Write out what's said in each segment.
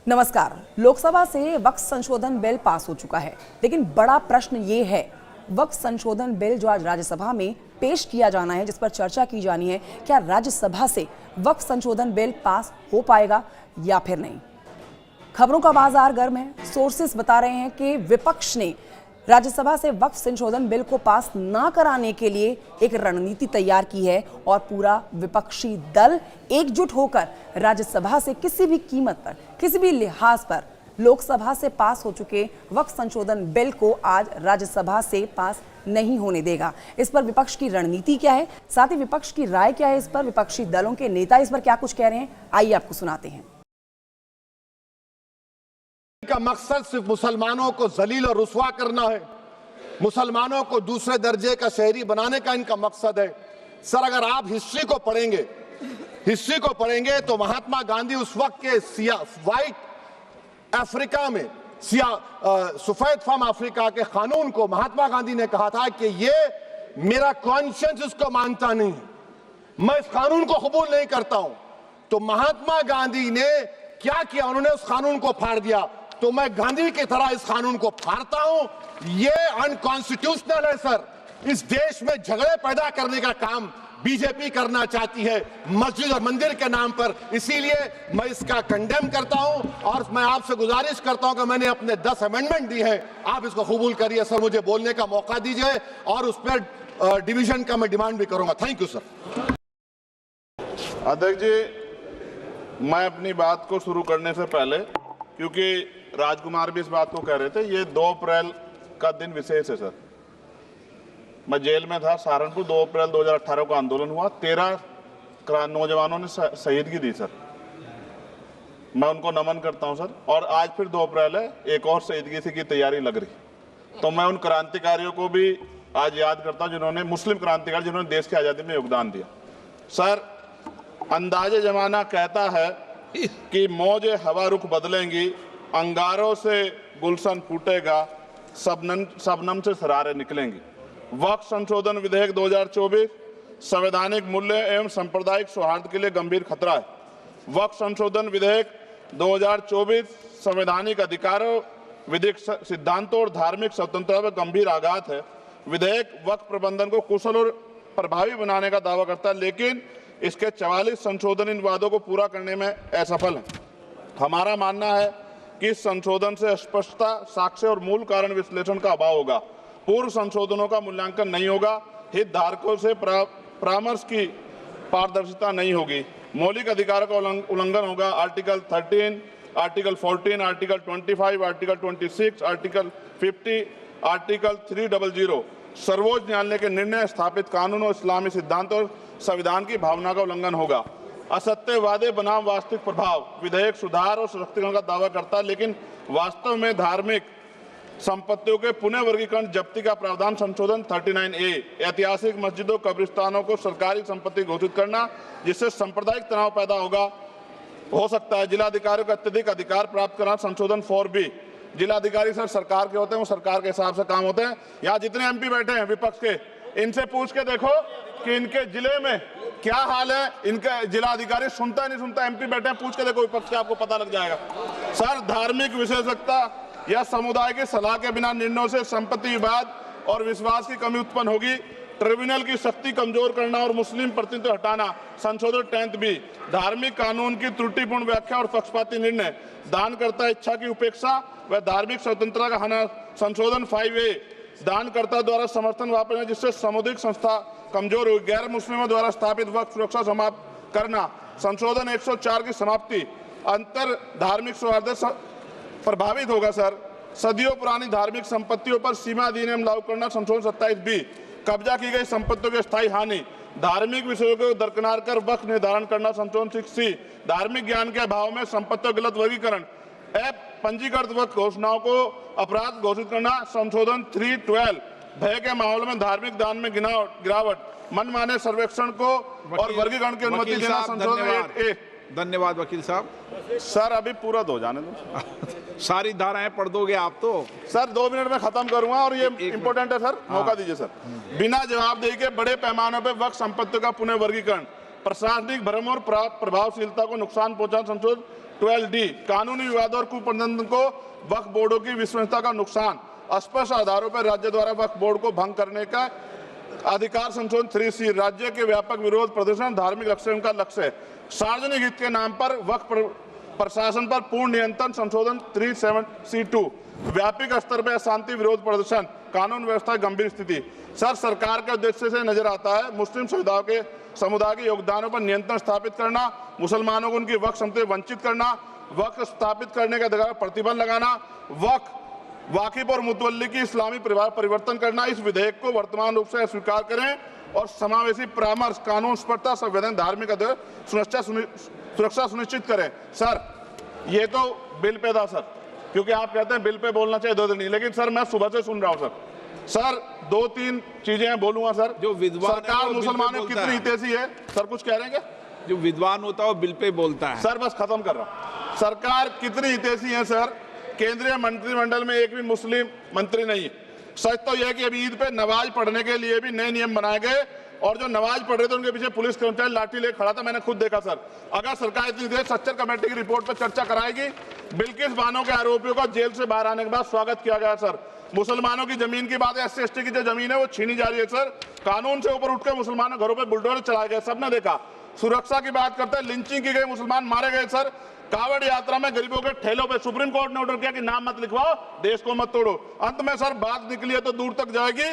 नमस्कार। लोकसभा से वक्फ संशोधन बिल पास हो चुका है, लेकिन बड़ा प्रश्न ये है, वक्फ संशोधन बिल जो आज राज्यसभा में पेश किया जाना है, जिस पर चर्चा की जानी है, क्या राज्यसभा से वक्फ संशोधन बिल पास हो पाएगा या फिर नहीं। खबरों का बाजार गर्म है। सोर्सेस बता रहे हैं कि विपक्ष ने राज्यसभा से वक्फ संशोधन बिल को पास ना कराने के लिए एक रणनीति तैयार की है और पूरा विपक्षी दल एकजुट होकर राज्यसभा से किसी भी कीमत पर, किसी भी लिहाज पर लोकसभा से पास हो चुके वक्फ संशोधन बिल को आज राज्यसभा से पास नहीं होने देगा। इस पर विपक्ष की रणनीति क्या है, साथ ही विपक्ष की राय क्या है, इस पर विपक्षी दलों के नेता इस पर क्या कुछ कह रहे हैं, आइए आपको सुनाते हैं। का मकसद सिर्फ मुसलमानों को जलील और रुसवा करना है, मुसलमानों को दूसरे दर्जे का शहरी बनाने का इनका मकसद है। सर, अगर आप हिस्ट्री को पढ़ेंगे तो महात्मा गांधी उस वक्त के व्हाइट अफ्रीका में सफेद फम अफ्रीका के कानून को महात्मा गांधी ने कहा था कि ये मेरा कॉन्शियंस इसको मानता नहीं, मैं इस कानून को कबूल नहीं करता हूं। तो महात्मा गांधी ने क्या किया, उन्होंने उस कानून को फाड़ दिया। तो मैं गांधी की तरह इस कानून को फाड़ता हूं। ये अनकॉन्स्टिट्यूशनल है सर। इस देश में झगड़े पैदा करने का काम बीजेपी करना चाहती है मस्जिद और मंदिर के नाम पर, इसीलिए मैं इसका कंडेम करता हूं और मैं आपसे गुजारिश करता हूं कि मैंने अपने 10 अमेंडमेंट दी है, आप इसको कबूल करिए सर, मुझे बोलने का मौका दीजिए और उस पर डिवीजन का मैं डिमांड भी करूंगा। Thank you sir. अध्यक्ष जी, मैं अपनी बात को शुरू करने से पहले, क्योंकि राजकुमार भी इस बात को कह रहे थे, ये 2 अप्रैल का दिन विशेष है सर। मैं जेल में था सहारनपुर, 2 अप्रैल 2018 को आंदोलन हुआ, 13 नौजवानों ने शहीदगी दी सर। मैं उनको नमन करता हूं सर। और आज फिर 2 अप्रैल है, एक और शहीदगी की तैयारी लग रही। तो मैं उन क्रांतिकारियों को भी आज याद करता हूं जिन्होंने, मुस्लिम क्रांतिकारी जिन्होंने देश की आज़ादी में योगदान दिया। सर, अंदाजे जमाना कहता है कि मौजे हवा रुख बदलेंगी, अंगारों से गुलशन फूटेगा, शबनम से सरारे निकलेंगी। वक्फ संशोधन विधेयक 2024 संवैधानिक मूल्य एवं सांप्रदायिक सौहार्द के लिए गंभीर खतरा है। वक्फ संशोधन विधेयक 2024 संवैधानिक अधिकारों, विधिक सिद्धांतों और धार्मिक स्वतंत्रता पर गंभीर आघात है। विधेयक वक्फ प्रबंधन को कुशल और प्रभावी बनाने का दावा करता है, लेकिन इसके 44 संशोधन इन वादों को पूरा करने में असफल है। हमारा मानना है कि इस संशोधन से स्पष्टता, साक्ष्य और मूल कारण विश्लेषण का अभाव होगा। पूर्व संशोधनों का मूल्यांकन नहीं होगा, हितधारकों से परामर्श की पारदर्शिता नहीं होगी, मौलिक अधिकारों का उल्लंघन होगा। Article 13, article 14, article 25, article 26, article 50, article 300 सर्वोच्च न्यायालय के निर्णय, स्थापित कानून और इस्लामी सिद्धांत और संविधान की भावना का उल्लंघन होगा। असत्य वादे बनाम वास्तविक प्रभाव, विधेयक सुधार और सशक्तिकरण का दावा करता है, लेकिन वास्तव में धार्मिक संपत्तियों के पुनः वर्गीकरण, जब्ती का प्रावधान संशोधन 39A, ऐतिहासिक मस्जिदों, कब्रिस्तानों को सरकारी संपत्ति घोषित करना, जिससे सांप्रदायिक तनाव पैदा हो सकता है। जिलाधिकारी को अत्यधिक अधिकार प्राप्त करना, संशोधन 4B। जिलाधिकारी सर सरकार के होते हैं, वो सरकार के हिसाब से काम होते हैं। यहाँ जितने MP बैठे हैं विपक्ष के, इनसे पूछ के देखो कि इनके जिले में क्या हाल है। इनका जिलाधिकारी सुनता है नहीं सुनता, MP बैठे हैं, पूछ के देखो विपक्ष के, आपको पता लग जाएगा। सर, धार्मिक विशेषज्ञता या समुदाय की सलाह के बिना निर्णयों से संपत्ति विवाद और विश्वास की कमी उत्पन्न होगी। ट्रिब्यूनल की शक्ति कमजोर करना और मुस्लिम प्रतिनिधित्व हटाना, संशोधन 10B। धार्मिक कानून की त्रुटिपूर्ण व्याख्या और पक्षपाती निर्णय, दानकर्ता इच्छा की उपेक्षा व धार्मिक स्वतंत्रता का हनन, संशोधन 5A। दानकर्ता द्वारा समर्थन वापस, जिससे सामुदायिक संस्था कमजोर हुई। गैर मुस्लिमों द्वारा स्थापित वक्फ सुरक्षा समाप्त करना, संशोधन 104 की समाप्ति। अंतर धार्मिक सौहार्द प्रभावित होगा सर। सदियों पुरानी धार्मिक संपत्तियों पर सीमा अधिनियम लागू करना, संशोधन 27B। कब्जा की गई संपत्तियों की स्थायी हानि, धार्मिक विषयों को दरकिनार कर वक्फ निर्धारण करना, संशोधन 6C। धार्मिक ज्ञान के अभाव में संपत्तियों का गलत वर्गीकरण, पंजीकृत वक्फ घोषणाओं को अपराध घोषित करना, संशोधन 312। भय के माहौल में धार्मिक दान में गिरावट, मनमाने सर्वेक्षण को और वर्गीकरण की अनुमति देना, संशोधन 8A। धन्यवाद वकील साहब। सर, अभी पूरा दो जाने दो। सारी धाराएं पढ़ दोगे आप तो? सर, 2 मिनट में खत्म करूंगा और ये इंपॉर्टेंट है सर, मौका दीजिए सर। बिना जवाबदेही के बड़े पैमाने पर वक्फ संपत्तियों का पुनः वर्गीकरण, प्रशासनिक भ्रम और प्रभावशीलता को नुकसान पहुंचाना, संशोधन 12D कानूनी विवादों और कुप्रबंधन को वक्फ बोर्डों की विश्वसनीयता का नुकसान, स्पष्ट आधारों पर राज्य द्वारा वक्फ बोर्ड को भंग करने का अधिकार संशोधन 3C राज्य के व्यापक विरोध प्रदर्शन धार्मिक लक्ष्य का लक्ष्य, सार्वजनिक हित के नाम पर वक्फ प्रशासन पर पूर्ण नियंत्रण संशोधन 37C2 व्यापक स्तर पर शांति विरोध प्रदर्शन कानून व्यवस्था गंभीर स्थिति। सर, सरकार के उद्देश्य से नजर आता है मुस्लिम समुदाय के योगदानों पर नियंत्रण स्थापित करना, मुसलमानों को उनकी वक्फ संपत्ति वंचित करना, वक्फ स्थापित करने के अधिकार पर प्रतिबंध लगाना, वाकिफ और मुतवल्ली की इस्लामी परिवर्तन करना। इस विधेयक को वर्तमान रूप से स्वीकार करें और समावेशी परामर्श कानून स्पष्टता संवैधानिक धार्मिक सुरक्षा सुनिश्चित करें। सर, ये तो बिल पे था सर, क्योंकि आप कहते हैं बिल पे बोलना चाहिए 2 दिन नहीं, लेकिन सर मैं सुबह से सुन रहा हूं सर 2-3 चीजें बोलूंगा सर। जो विद्वान सरकार मुसलमानों की कितनी हितैषी है सर, कुछ कह रहे हैं क्या? जो विद्वान होता है वो बिल पे बोलता है। सर बस खत्म कर रहा हूं। सरकार कितनी हितैषी है सर? केंद्रीय मंत्रिमंडल में एक भी मुस्लिम मंत्री नहीं। सच तो यह है कि अभी ईद पे नमाज पढ़ने के लिए भी नए नियम बनाए गए और जो नमाज पढ़ रहे थे उनके पीछे पुलिस कर्मचारी लाठी लेकर खड़ा था, मैंने खुद देखा सर। अगर सरकार इतनी देर सच्चर कमेटी की रिपोर्ट पर चर्चा कराएगी, बिल्किस बानो के आरोपियों का जेल से बाहर आने के बाद स्वागत किया गया सर। मुसलमानों की जमीन की बात है, SC/ST की जो जमीन है वो छीनी जा रही है सर। कानून से ऊपर उठकर मुसलमानों घरों पर बुलडोजर चलाए गए, सबने देखा। सुरक्षा की बात करते हैं, लिंचिंग की गई, मुसलमान मारे गए सर। कावड़ यात्रा में गरीबों के ठेलों पे सुप्रीम कोर्ट ने ऑर्डर किया कि नाम मत लिखवाओ, देश को मत तोड़ो। अंत में सर बात निकली है तो दूर तक जाएगी।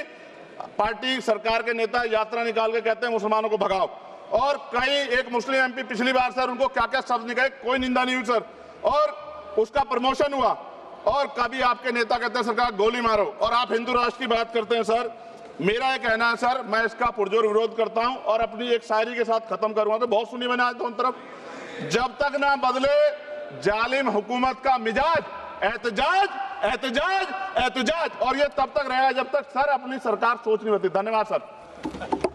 पार्टी सरकार के नेता यात्रा निकाल के कहते हैं मुसलमानों को भगाओ, और कहीं एक मुस्लिम MP पिछली बार सर उनको क्या क्या शब्द निकले, कोई निंदा नहीं हुई सर, और उसका प्रमोशन हुआ। और कभी आपके नेता कहते हैं सरकार गोली मारो, और आप हिंदू राष्ट्र की बात करते हैं सर। मेरा ये कहना है सर, मैं इसका पुरजोर विरोध करता हूं और अपनी एक शायरी के साथ खत्म करूंगा। तो बहुत सुनी मैंने आज दोनों तरफ, जब तक ना बदले जालिम हुकूमत का मिजाज, एहतजाज एहतजाज एहतजाज, और ये तब तक रहेगा जब तक सर अपनी सरकार सोच नहीं होती। धन्यवाद सर।